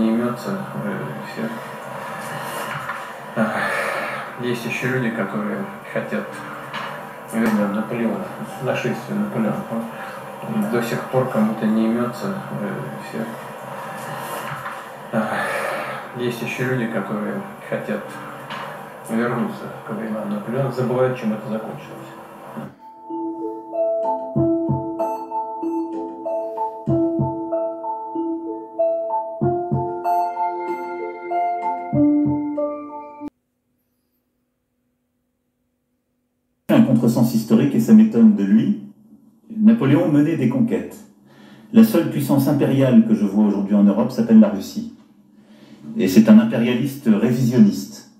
не имется всех. Есть еще люди, которые хотят времен Наполеона, нашествие Наполеона. До сих пор кому-то не имется всех. Есть еще люди, которые хотят вернуться к временам Наполеона, забывают, чем это закончилось. Un contresens historique et ça m'étonne de lui. Napoléon menait des conquêtes. La seule puissance impériale que je vois aujourd'hui en Europe s'appelle la Russie. Et c'est un impérialiste révisionniste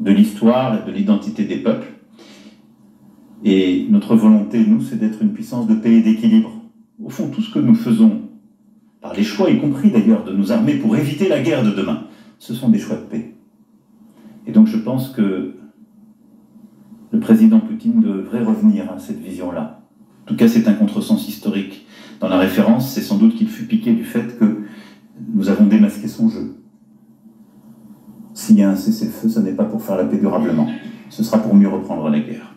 de l'histoire et de l'identité des peuples. Et notre volonté, nous, c'est d'être une puissance de paix et d'équilibre. Au fond, tout ce que nous faisons, par les choix, y compris d'ailleurs de nos armées pour éviter la guerre de demain, ce sont des choix de paix. Et donc je pense que le président Poutine devrait revenir à cette vision-là. En tout cas, c'est un contresens historique. Dans la référence, c'est sans doute qu'il fut piqué du fait que nous avons démasqué son jeu. S'il y a un cessez-le-feu, ce n'est pas pour faire la paix durablement. Ce sera pour mieux reprendre la guerre.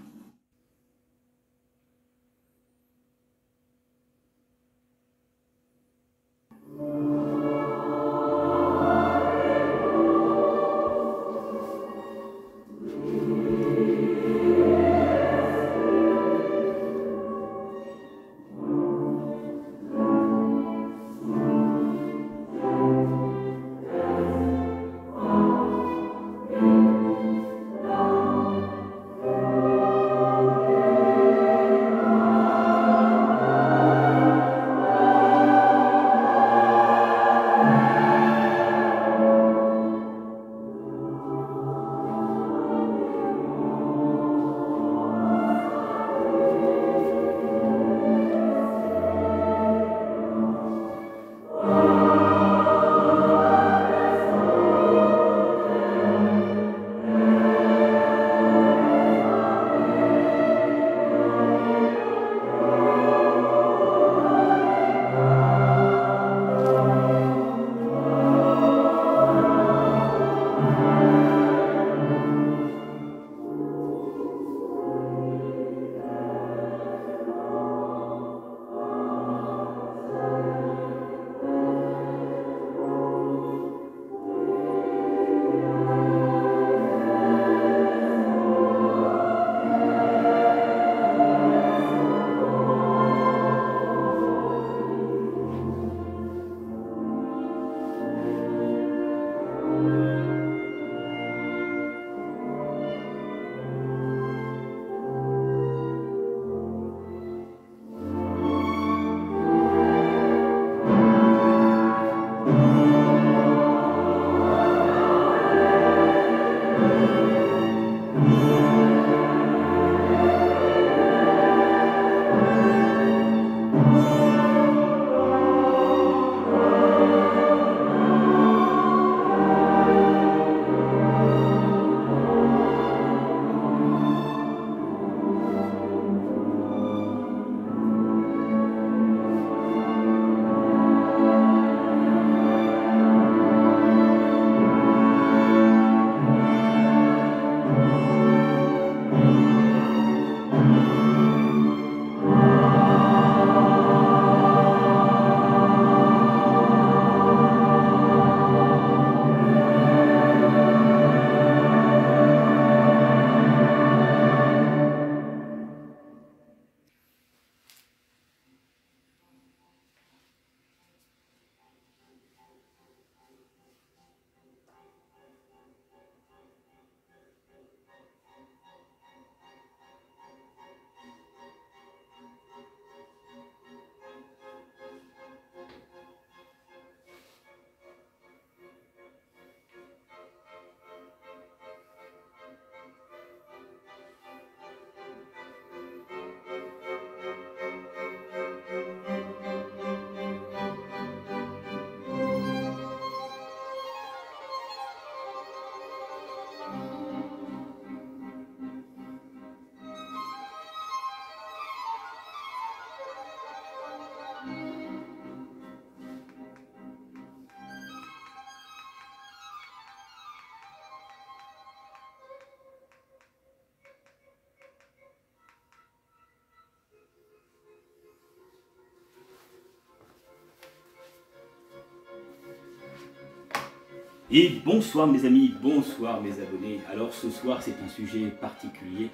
Et bonsoir mes amis, bonsoir mes abonnés. Alors ce soir c'est un sujet particulier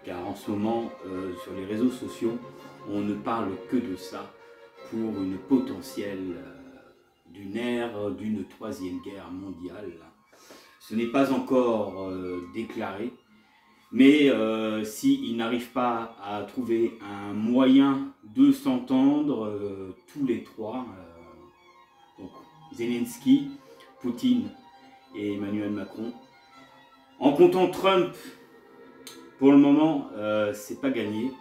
car en ce moment sur les réseaux sociaux on ne parle que de ça pour une potentielle d'une ère d'une troisième guerre mondiale. Ce n'est pas encore déclaré, mais s'ils n'arrivent pas à trouver un moyen de s'entendre tous les trois, donc Zelensky, Poutine et Emmanuel Macron. En comptant Trump, pour le moment, c'est pas gagné.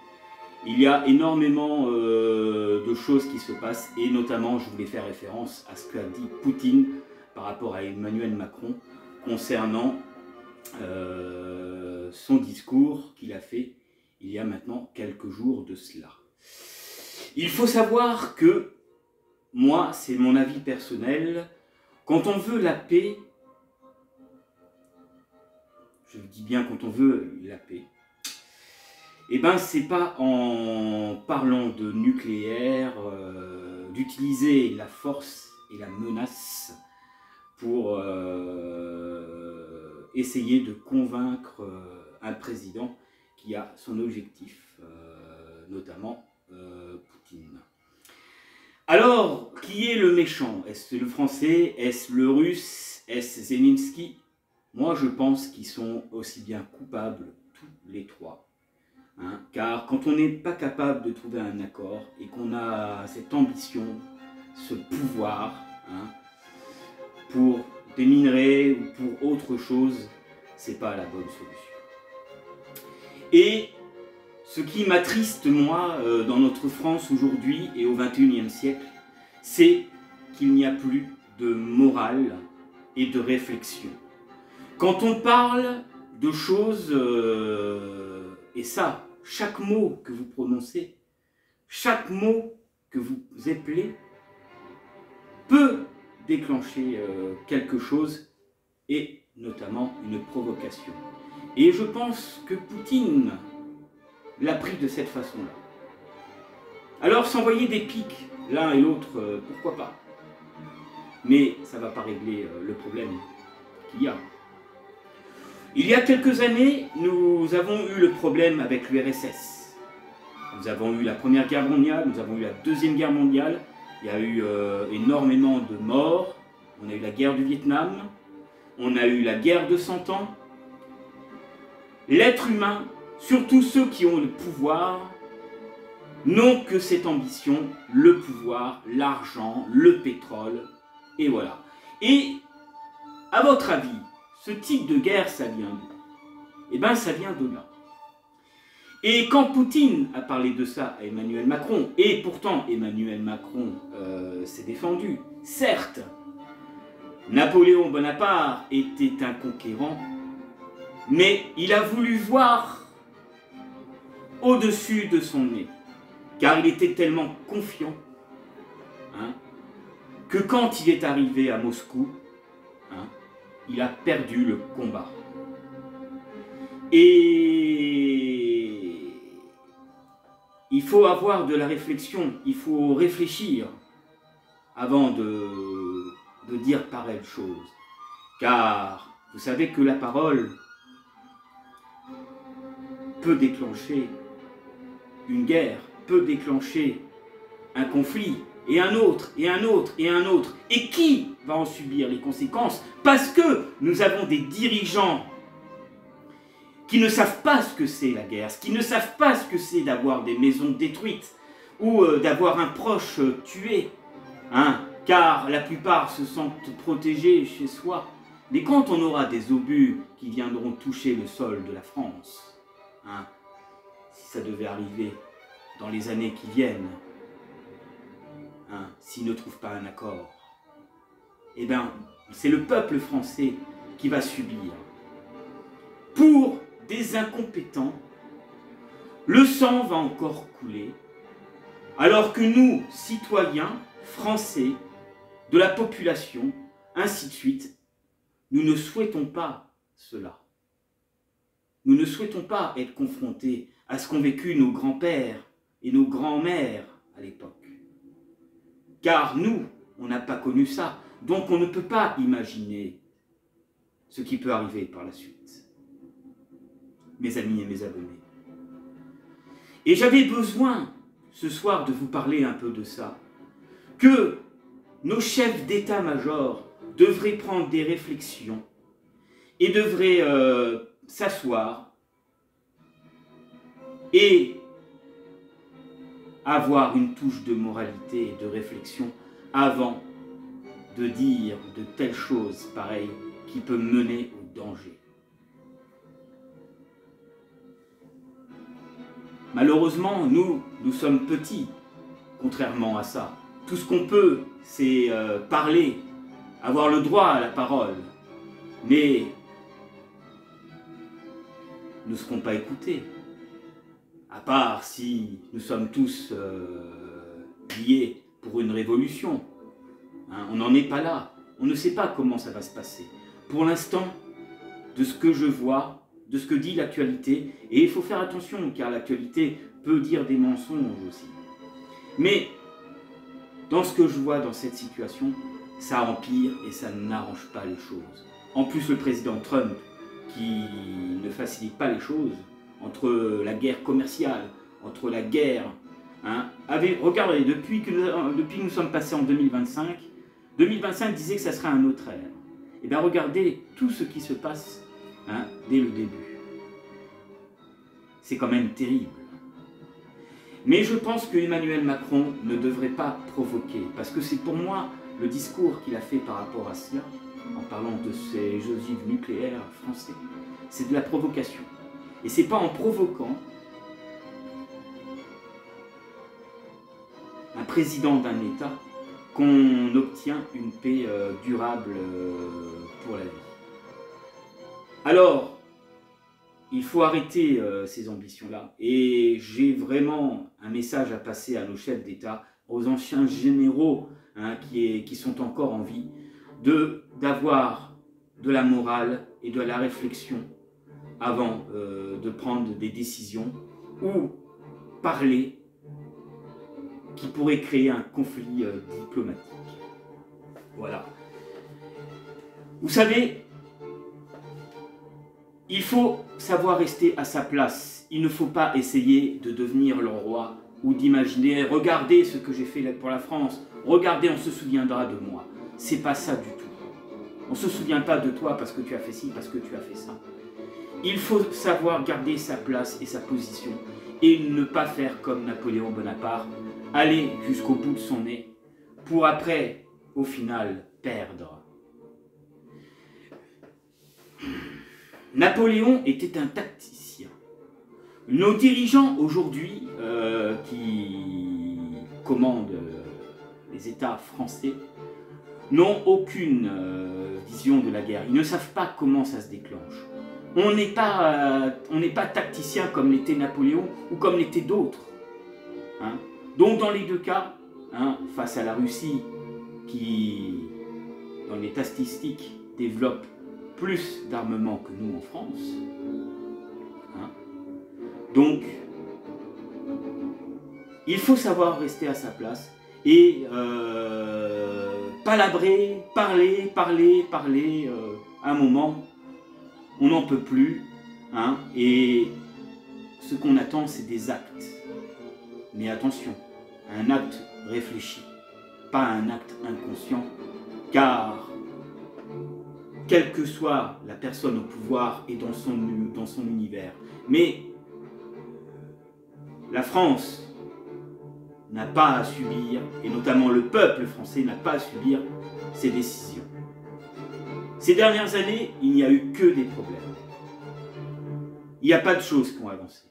Il y a énormément de choses qui se passent et notamment, je voulais faire référence à ce qu'a dit Poutine par rapport à Emmanuel Macron concernant son discours qu'il a fait il y a maintenant quelques jours de cela. Il faut savoir que, moi, c'est mon avis personnel, quand on veut la paix, je dis bien quand on veut la paix, eh ben c'est pas en parlant de nucléaire, d'utiliser la force et la menace pour essayer de convaincre un président qui a son objectif, notamment Poutine. Alors, qui est le méchant? Est-ce le français? Est-ce le russe? Est-ce Zelensky? Moi, je pense qu'ils sont aussi bien coupables, tous les trois. Hein, car quand on n'est pas capable de trouver un accord et qu'on a cette ambition, ce pouvoir, hein, pour des minerais ou pour autre chose, c'est pas la bonne solution. Et ce qui m'attriste, moi, dans notre France aujourd'hui et au XXIe siècle, c'est qu'il n'y a plus de morale et de réflexion. Quand on parle de choses, et ça, chaque mot que vous prononcez, chaque mot que vous épelez, peut déclencher quelque chose, et notamment une provocation. Et je pense que Poutine l'a pris de cette façon-là. Alors s'envoyer des pics l'un et l'autre, pourquoi pas? Mais ça ne va pas régler le problème qu'il y a. Il y a quelques années, nous avons eu le problème avec l'URSS. Nous avons eu la Première Guerre mondiale, nous avons eu la Deuxième Guerre mondiale, il y a eu énormément de morts, on a eu la guerre du Vietnam, on a eu la guerre de 100 ans. L'être humain, surtout ceux qui ont le pouvoir, n'ont que cette ambition, le pouvoir, l'argent, le pétrole, et voilà. Et, à votre avis, ce type de guerre, ça vient d'où? Eh bien, ça vient de là. Et quand Poutine a parlé de ça à Emmanuel Macron, et pourtant Emmanuel Macron s'est défendu, certes, Napoléon Bonaparte était un conquérant, mais il a voulu voir au-dessus de son nez, car il était tellement confiant, hein, que quand il est arrivé à Moscou, hein, il a perdu le combat. Et il faut avoir de la réflexion, il faut réfléchir avant de dire pareille chose. Car vous savez que la parole peut déclencher une guerre, peut déclencher un conflit, et un autre, et un autre, et un autre. Et qui va en subir les conséquences? Parce que nous avons des dirigeants qui ne savent pas ce que c'est la guerre, qui ne savent pas ce que c'est d'avoir des maisons détruites, ou d'avoir un proche tué, hein, car la plupart se sentent protégés chez soi. Mais quand on aura des obus qui viendront toucher le sol de la France, hein, si ça devait arriver dans les années qui viennent, hein, s'ils ne trouvent pas un accord, eh bien, c'est le peuple français qui va subir. Pour des incompétents, le sang va encore couler, alors que nous, citoyens français, de la population, ainsi de suite, nous ne souhaitons pas cela. Nous ne souhaitons pas être confrontés à ce qu'ont vécu nos grands-pères et nos grands-mères à l'époque. Car nous, on n'a pas connu ça, donc on ne peut pas imaginer ce qui peut arriver par la suite. Mes amis et mes abonnés. Et j'avais besoin, ce soir, de vous parler un peu de ça, que nos chefs d'état-major devraient prendre des réflexions et devraient s'asseoir et avoir une touche de moralité et de réflexion avant de dire de telles choses pareilles qui peuvent mener au danger. Malheureusement, nous sommes petits, contrairement à ça. Tout ce qu'on peut, c'est parler, avoir le droit à la parole, mais nous ne serons pas écoutés. À part si nous sommes tous liés pour une révolution. Hein, on n'en est pas là. On ne sait pas comment ça va se passer. Pour l'instant, de ce que je vois, de ce que dit l'actualité, et il faut faire attention, car l'actualité peut dire des mensonges aussi. Mais, dans ce que je vois dans cette situation, ça empire et ça n'arrange pas les choses. En plus, le président Trump, qui ne facilite pas les choses, entre la guerre commerciale, entre la guerre, hein, regardez, depuis que nous sommes passés en 2025, 2025 disait que ça serait un autre ère. Et bien regardez tout ce qui se passe hein, dès le début. C'est quand même terrible. Mais je pense que Emmanuel Macron ne devrait pas provoquer, parce que c'est pour moi le discours qu'il a fait par rapport à cela, en parlant de ces ogives nucléaires français, c'est de la provocation. Et c'est pas en provoquant un président d'un État qu'on obtient une paix durable pour la vie. Alors, il faut arrêter ces ambitions-là. Et j'ai vraiment un message à passer à nos chefs d'État, aux anciens généraux hein, qui sont encore en vie, d'avoir de la morale et de la réflexion avant de prendre des décisions ou parler qui pourrait créer un conflit diplomatique. Voilà. Vous savez, il faut savoir rester à sa place. Il ne faut pas essayer de devenir le roi ou d'imaginer « Regardez ce que j'ai fait pour la France, regardez, on se souviendra de moi ». C'est pas ça du tout. On ne se souvient pas de toi parce que tu as fait ci, parce que tu as fait ça. Il faut savoir garder sa place et sa position et ne pas faire comme Napoléon Bonaparte, aller jusqu'au bout de son nez pour après, au final, perdre. Napoléon était un tacticien. Nos dirigeants aujourd'hui qui commandent les États français n'ont aucune vision de la guerre. Ils ne savent pas comment ça se déclenche. On n'est pas tacticien comme l'était Napoléon ou comme l'étaient d'autres. Hein. Donc dans les deux cas, hein, face à la Russie qui, dans les statistiques, développe plus d'armement que nous en France, hein, donc il faut savoir rester à sa place et palabrer, parler, à un moment, on n'en peut plus, hein, et ce qu'on attend, c'est des actes. Mais attention, un acte réfléchi, pas un acte inconscient, car quelle que soit la personne au pouvoir et dans son univers, mais la France n'a pas à subir, et notamment le peuple français n'a pas à subir ces décisions. Ces dernières années, il n'y a eu que des problèmes. Il n'y a pas de choses qui ont avancé.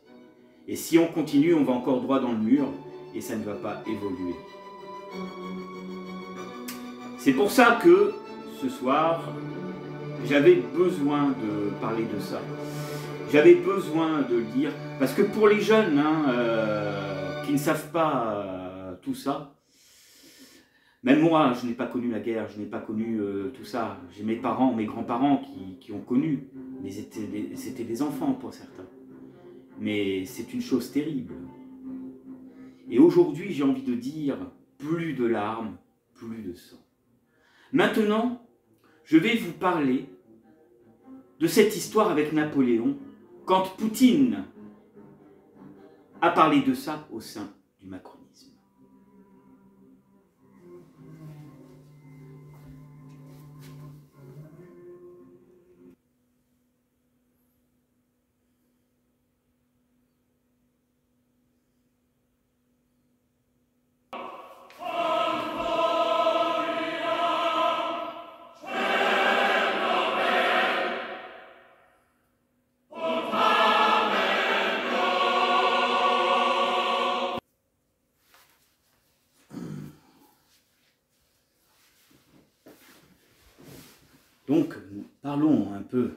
Et si on continue, on va encore droit dans le mur, et ça ne va pas évoluer. C'est pour ça que, ce soir, j'avais besoin de parler de ça. J'avais besoin de le dire, parce que pour les jeunes qui ne savent pas tout ça, même moi, je n'ai pas connu la guerre, je n'ai pas connu tout ça. J'ai mes parents, mes grands-parents qui ont connu, mais c'était des enfants pour certains. Mais c'est une chose terrible. Et aujourd'hui, j'ai envie de dire, plus de larmes, plus de sang. Maintenant, je vais vous parler de cette histoire avec Napoléon quand Poutine a parlé de ça au sein du macronisme. Donc, parlons un peu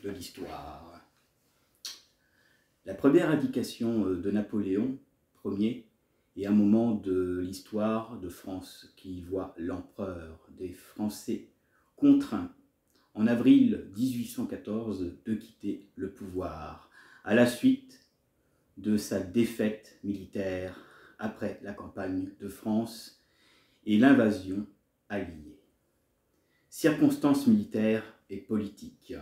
de l'histoire. La première indication de Napoléon Ier est un moment de l'histoire de France qui voit l'empereur des Français contraint en avril 1814 de quitter le pouvoir à la suite de sa défaite militaire après la campagne de France et l'invasion alliée. Circonstances militaires et politiques.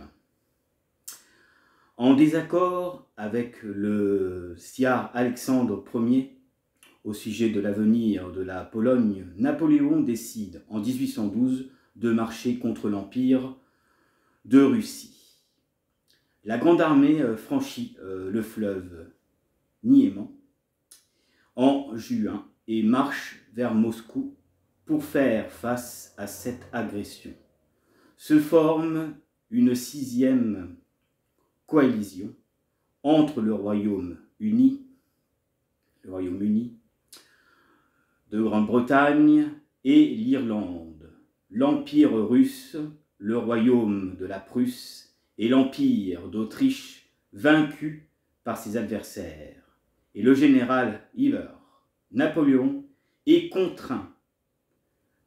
En désaccord avec le Tsar Alexandre Ier au sujet de l'avenir de la Pologne, Napoléon décide en 1812 de marcher contre l'Empire de Russie. La Grande Armée franchit le fleuve Niemen en juin et marche vers Moscou pour faire face à cette agression. Se forme une 6e coalition entre le Royaume-Uni de Grande-Bretagne et l'Irlande, l'Empire russe, le Royaume de la Prusse et l'Empire d'Autriche vaincus par ses adversaires. Et le général Iver, Napoléon, est contraint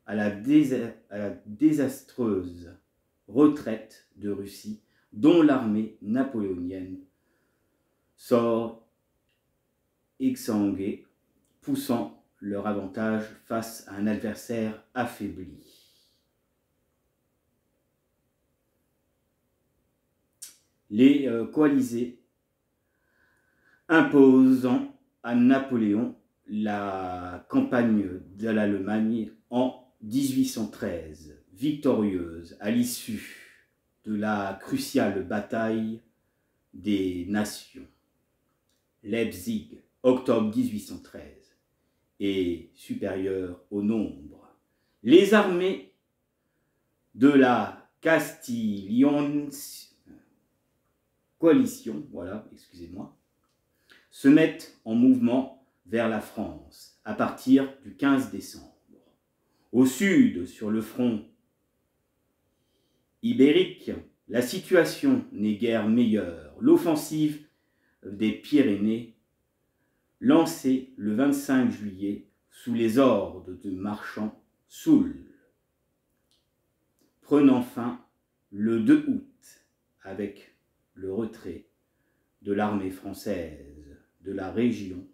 à la désastreuse retraite de Russie dont l'armée napoléonienne sort exsanguée, poussant leur avantage face à un adversaire affaibli. Les coalisés imposant à Napoléon la campagne de l'Allemagne en 1813, victorieuse à l'issue de la cruciale bataille des Nations. Leipzig, octobre 1813, est supérieure au nombre. Les armées de la Castillon coalition, se mettent en mouvement vers la France à partir du 15 décembre. Au sud, sur le front ibérique, la situation n'est guère meilleure. L'offensive des Pyrénées, lancée le 25 juillet sous les ordres de Marchand Soult, prenant fin le 2 août avec le retrait de l'armée française de la région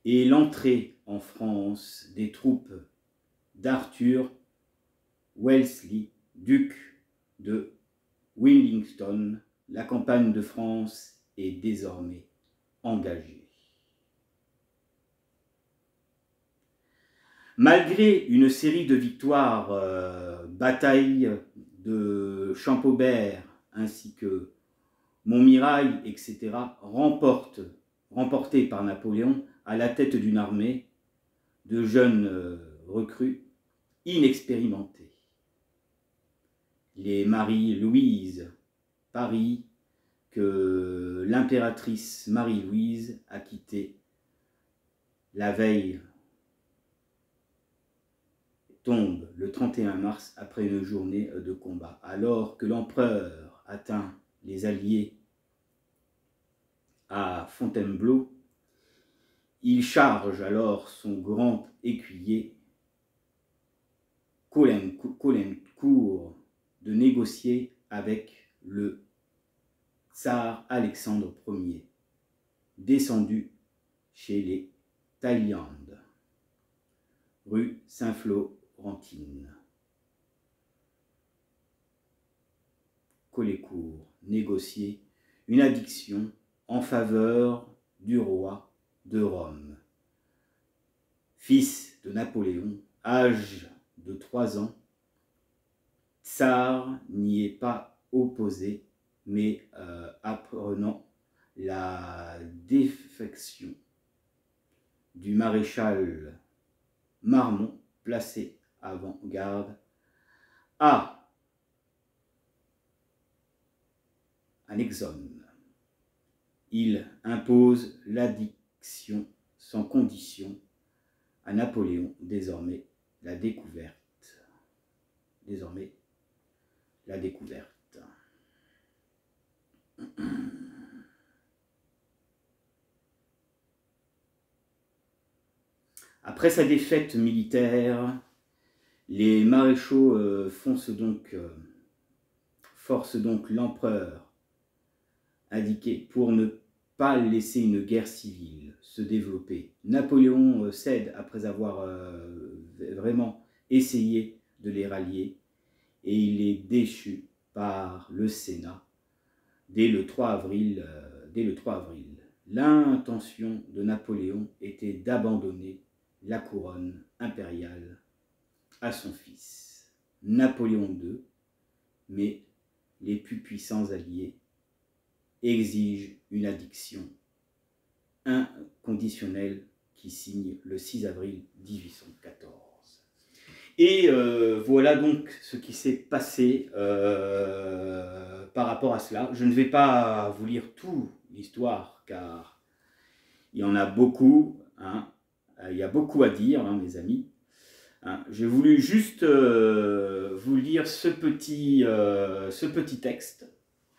et l'entrée en France des troupes d'Arthur Wellesley, duc de Wellington. La campagne de France est désormais engagée. Malgré une série de victoires, bataille de Champaubert ainsi que Montmirail, etc., remportées par Napoléon à la tête d'une armée de jeunes recrues inexpérimentés. Les Marie-Louise Paris, que l'impératrice Marie-Louise a quitté la veille, tombe le 31 mars après une journée de combat. Alors que l'empereur atteint les Alliés à Fontainebleau, il charge alors son grand écuyer Caulaincourt de négocier avec le tsar Alexandre Ier, descendu chez les Thaïlandes, rue Saint-Florentin. Colécourt négocier une addiction en faveur du roi de Rome. Fils de Napoléon, âge de 3 ans, Tsar n'y est pas opposé, mais apprenant la défection du maréchal Marmont, placé avant-garde, a un exome. Il impose l'addiction sans condition à Napoléon, désormais la découverte. Après sa défaite militaire, les maréchaux forcent donc l'empereur indiqué pour ne pas laisser une guerre civile se développer. Napoléon cède après avoir vraiment essayé de les rallier et il est déchu par le Sénat dès le 3 avril. L'intention de Napoléon était d'abandonner la couronne impériale à son fils, Napoléon II, mais les plus puissants alliés exigent une addiction inconditionnelle qui signe le 6 avril 1814. Et voilà donc ce qui s'est passé par rapport à cela. Je ne vais pas vous lire toute l'histoire car il y en a beaucoup, hein. Il y a beaucoup à dire, hein, mes amis. Hein, j'ai voulu juste vous lire ce petit texte,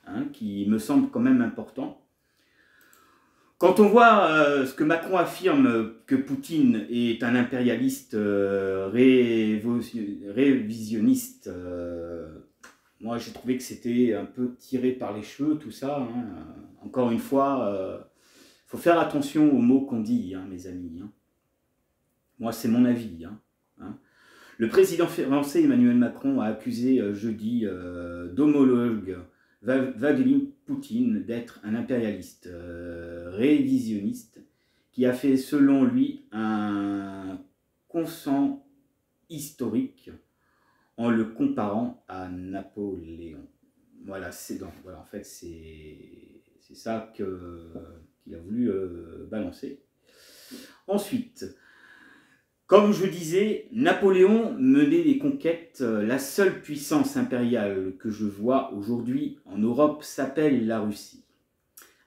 hein, qui me semble quand même important. Quand on voit ce que Macron affirme, que Poutine est un impérialiste révisionniste, moi j'ai trouvé que c'était un peu tiré par les cheveux tout ça. Hein. Encore une fois, faut faire attention aux mots qu'on dit, hein, mes amis. Hein. Moi c'est mon avis. Hein. Le président français Emmanuel Macron a accusé jeudi d'homologue Vladimir Poutine d'être un impérialiste révisionniste qui a fait selon lui un consent historique en le comparant à Napoléon. Voilà, en fait c'est ça qu'il a voulu balancer. Ensuite, comme je disais, Napoléon menait des conquêtes. La seule puissance impériale que je vois aujourd'hui en Europe s'appelle la Russie.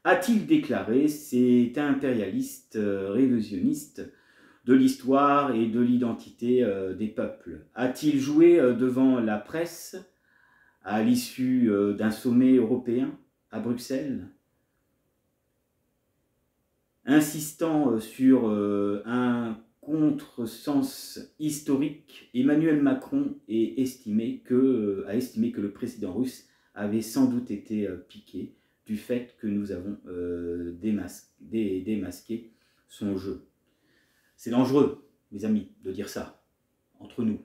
A-t-il déclaré, c'est un impérialiste révisionniste de l'histoire et de l'identité des peuples. A-t-il joué devant la presse à l'issue d'un sommet européen à Bruxelles, insistant sur un contresens historique? Emmanuel Macron a estimé que le président russe avait sans doute été piqué du fait que nous avons démasqué son jeu. C'est dangereux, mes amis, de dire ça, entre nous.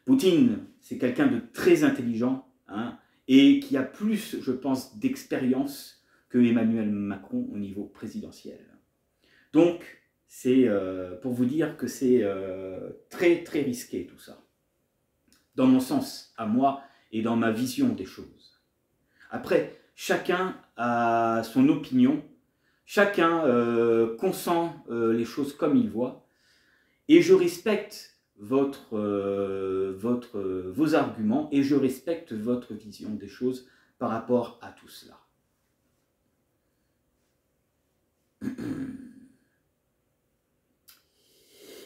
Poutine, c'est quelqu'un de très intelligent, hein, et qui a plus, je pense, d'expérience que Emmanuel Macron au niveau présidentiel. Donc, c'est pour vous dire que c'est très très risqué tout ça, dans mon sens à moi et dans ma vision des choses. Après, chacun a son opinion, chacun consent les choses comme il voit, et je respecte vos arguments et je respecte votre vision des choses par rapport à tout cela.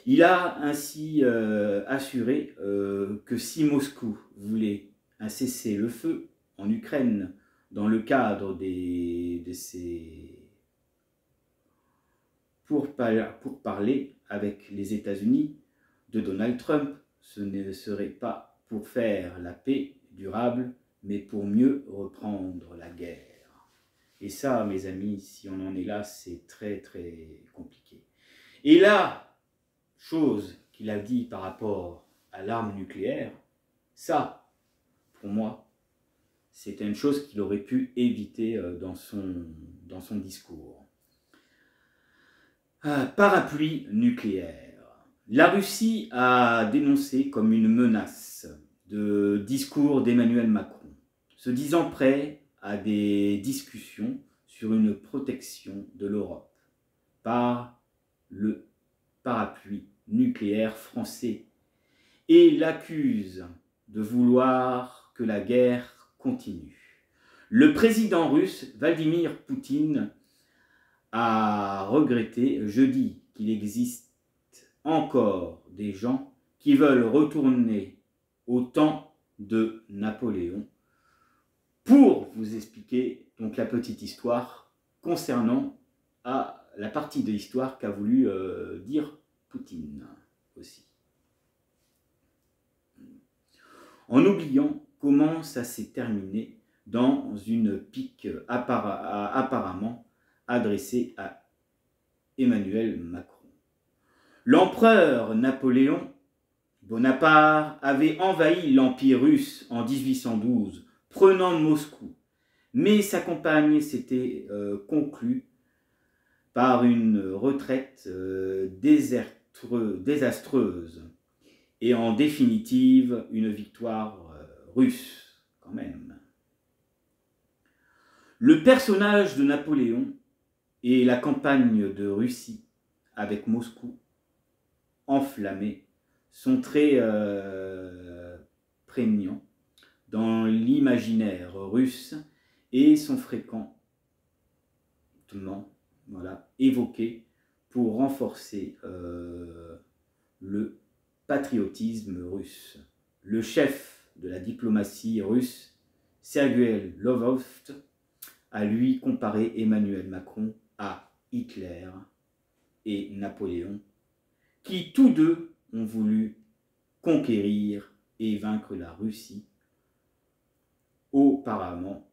Il a ainsi assuré que si Moscou voulait un cessez-le-feu en Ukraine dans le cadre de ses pourparlers avec les États-Unis de Donald Trump, ce ne serait pas pour faire la paix durable, mais pour mieux reprendre la guerre. Et ça, mes amis, si on en est là, c'est très très compliqué. Et là, chose qu'il a dit par rapport à l'arme nucléaire, ça, pour moi, C'était une chose qu'il aurait pu éviter dans son discours. Parapluie nucléaire. La Russie a dénoncé comme une menace de discours d'Emmanuel Macron, se disant prêt à des discussions sur une protection de l'Europe par le parapluie nucléaire français et l'accuse de vouloir que la guerre continue. Le président russe Vladimir Poutine a regretté jeudi qu'il existe encore des gens qui veulent retourner au temps de Napoléon pour vous expliquer donc la petite histoire concernant la partie de l'histoire qu'a voulu dire Poutine aussi. En oubliant comment ça s'est terminé dans une pique apparemment adressée à Emmanuel Macron. L'empereur Napoléon Bonaparte avait envahi l'Empire russe en 1812, prenant Moscou, mais sa campagne s'était conclue par une retraite désastreuse et en définitive une victoire russe quand même. Le personnage de Napoléon et la campagne de Russie avec Moscou enflammé sont très prégnants dans l'imaginaire russe et sont fréquemment évoqués pour renforcer le patriotisme russe. Le chef de la diplomatie russe, Sergueï Lavrov, a lui comparé Emmanuel Macron à Hitler et Napoléon, qui tous deux ont voulu conquérir et vaincre la Russie. Auparavant,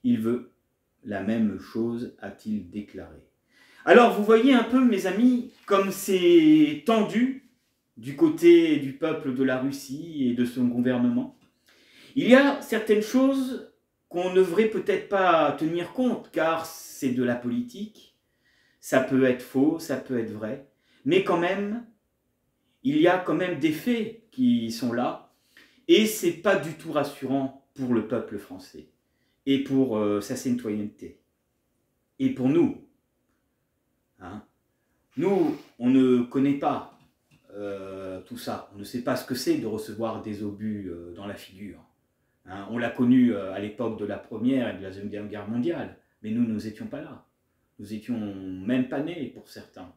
il veut la même chose, a-t-il déclaré. Alors, vous voyez un peu, mes amis, comme c'est tendu du côté du peuple de la Russie et de son gouvernement. Il y a certaines choses qu'on ne devrait peut-être pas tenir compte, car c'est de la politique. Ça peut être faux, ça peut être vrai, mais quand même, il y a quand même des faits qui sont là, et c'est pas du tout rassurant pour le peuple français, et pour sa citoyenneté, et pour nous. Hein. Nous, on ne connaît pas tout ça, on ne sait pas ce que c'est de recevoir des obus dans la figure. Hein. On l'a connu à l'époque de la Première et de la Deuxième Guerre mondiale, mais nous n'étions pas là. Nous étions même pas nés pour certains.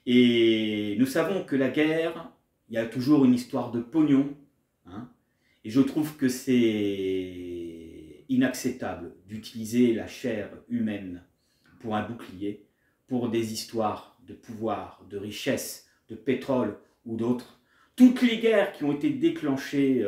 Et nous savons que la guerre, il y a toujours une histoire de pognon. Hein, et je trouve que c'est inacceptable d'utiliser la chair humaine pour un bouclier, pour des histoires de pouvoir, de richesse, de pétrole ou d'autres. Toutes les guerres qui ont été déclenchées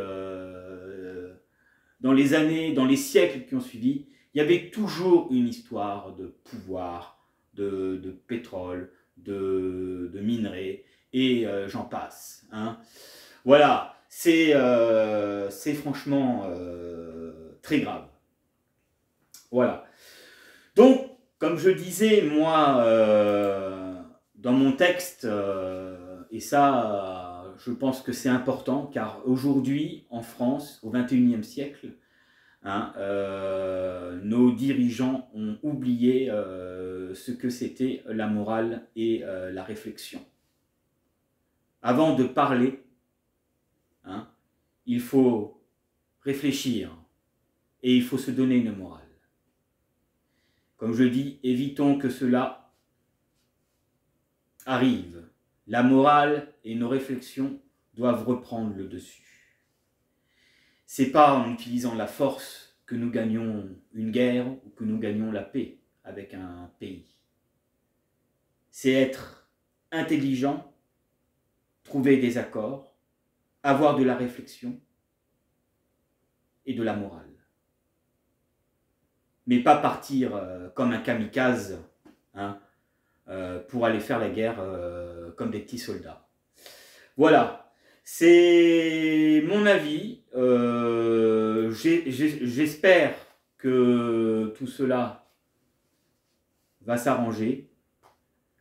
dans les années, dans les siècles qui ont suivi, il y avait toujours une histoire de pouvoir, de pétrole, de minerais, et j'en passe. Hein. Voilà, c'est franchement très grave. Voilà. Donc, comme je disais, moi, dans mon texte, et ça, je pense que c'est important, car aujourd'hui, en France, au XXIe siècle, hein, nos dirigeants ont oublié ce que c'était la morale et la réflexion. Avant de parler, hein, il faut réfléchir et il faut se donner une morale. Comme je dis, évitons que cela arrive. La morale et nos réflexions doivent reprendre le dessus. C'est pas en utilisant la force que nous gagnons une guerre ou que nous gagnons la paix avec un pays. C'est être intelligent, trouver des accords, avoir de la réflexion et de la morale. Mais pas partir comme un kamikaze, hein, pour aller faire la guerre comme des petits soldats. Voilà. C'est mon avis. J'espère que tout cela va s'arranger.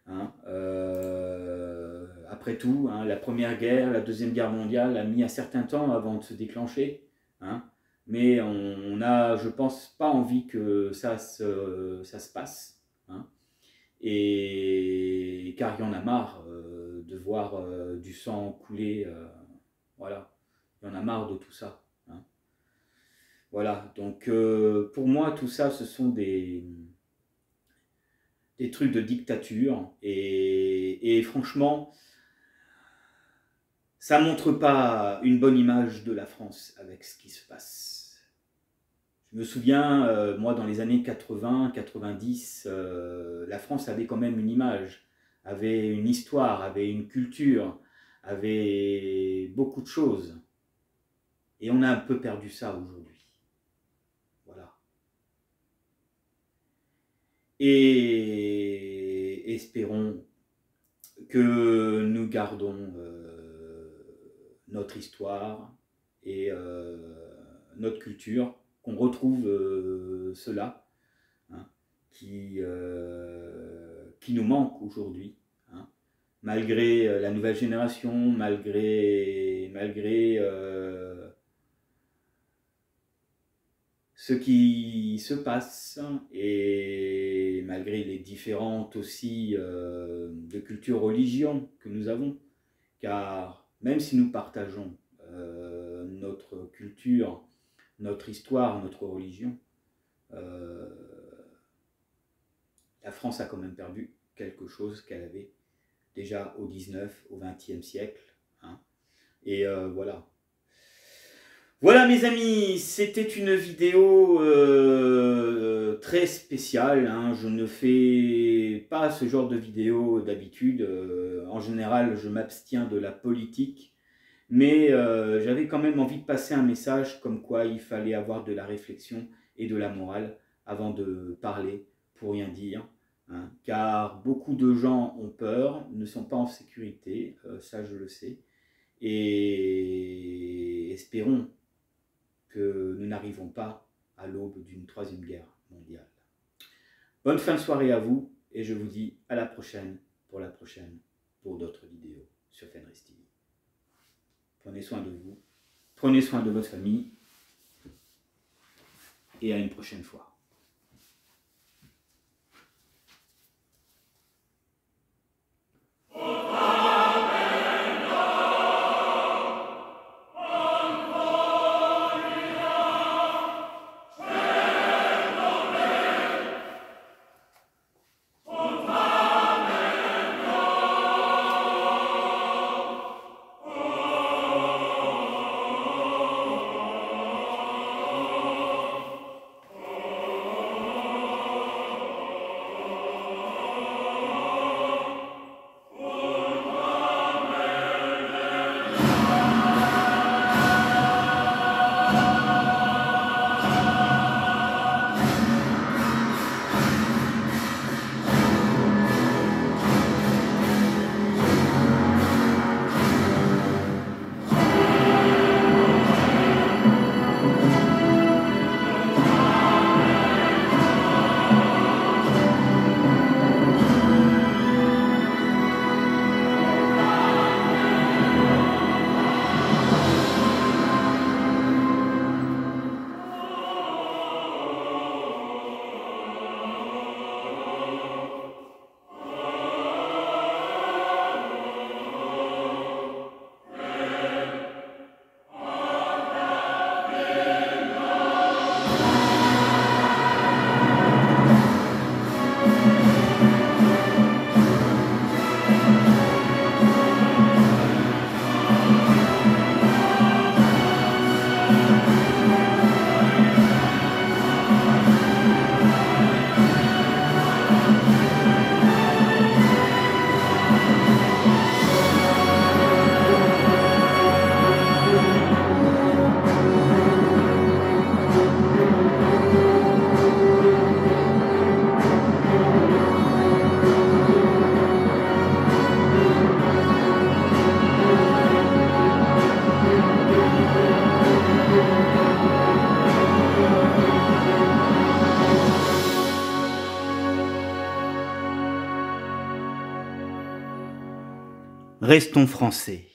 Hein, après tout, hein, la Première Guerre, la Deuxième Guerre mondiale a mis un certain temps avant de se déclencher. Hein, mais on a, je pense, pas envie que ça se passe. Hein, et car il y en a marre de voir du sang couler. Voilà, il y en a marre de tout ça. Hein. Voilà, donc pour moi, tout ça, ce sont des trucs de dictature. Et franchement, ça ne montre pas une bonne image de la France avec ce qui se passe. Je me souviens, moi, dans les années 80, 90, la France avait quand même une image, avait une histoire, avait une culture, avait beaucoup de choses. Et on a un peu perdu ça aujourd'hui. Voilà. Et espérons que nous gardons notre histoire et notre culture, qu'on retrouve cela, hein, qui nous manque aujourd'hui, hein, malgré la nouvelle génération, malgré ce qui se passe et malgré les différentes aussi de culture, religion que nous avons, car même si nous partageons notre culture, notre histoire, notre religion, la France a quand même perdu quelque chose qu'elle avait déjà au 19, au 20e siècle. Hein. Et voilà. Voilà mes amis, c'était une vidéo très spéciale. Hein. Je ne fais pas ce genre de vidéo d'habitude. En général, je m'abstiens de la politique. Mais j'avais quand même envie de passer un message comme quoi il fallait avoir de la réflexion et de la morale avant de parler pour rien dire. Hein, car beaucoup de gens ont peur, ne sont pas en sécurité, ça je le sais. Et espérons que nous n'arrivons pas à l'aube d'une 3e guerre mondiale. Bonne fin de soirée à vous et je vous dis à la prochaine pour d'autres vidéos sur Fenris TV. Prenez soin de vous, prenez soin de votre famille et à une prochaine fois. restons français.